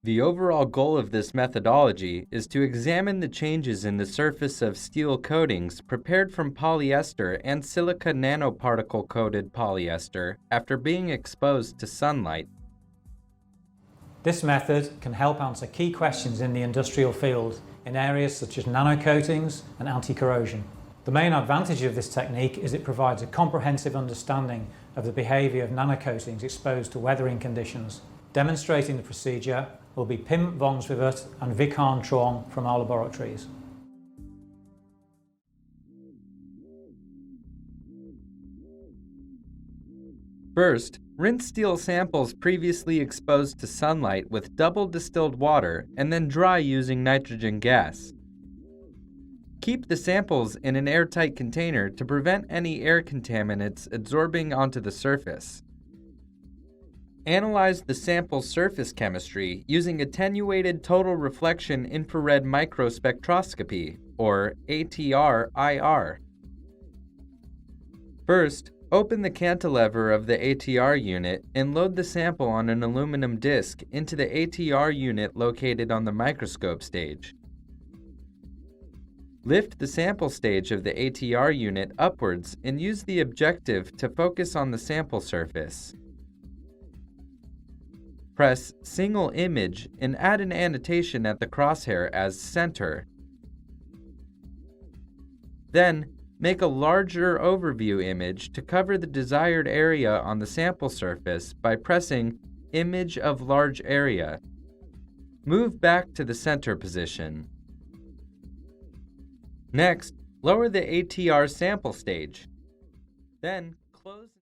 The overall goal of this methodology is to examine the changes in the surface of steel coatings prepared from polyester and silica nanoparticle-coated polyester after being exposed to sunlight. This method can help answer key questions in the industrial field in areas such as nanocoatings and anti-corrosion. The main advantage of this technique is it provides a comprehensive understanding of the behaviour of nanocoatings exposed to weathering conditions. Demonstrating the procedure will be Pim Vongsvivut and Truong from our laboratories. First, rinse steel samples previously exposed to sunlight with double distilled water and then dry using nitrogen gas. Keep the samples in an airtight container to prevent any air contaminants absorbing onto the surface. Analyze the sample's surface chemistry using attenuated total reflection infrared microspectroscopy, or ATR-IR. First, open the cantilever of the ATR unit and load the sample on an aluminum disc into the ATR unit located on the microscope stage. Lift the sample stage of the ATR unit upwards and use the objective to focus on the sample surface. Press Single Image and add an annotation at the crosshair as Center. Then, make a larger overview image to cover the desired area on the sample surface by pressing Image of Large Area. Move back to the center position. Next, lower the ATR sample stage. Then, close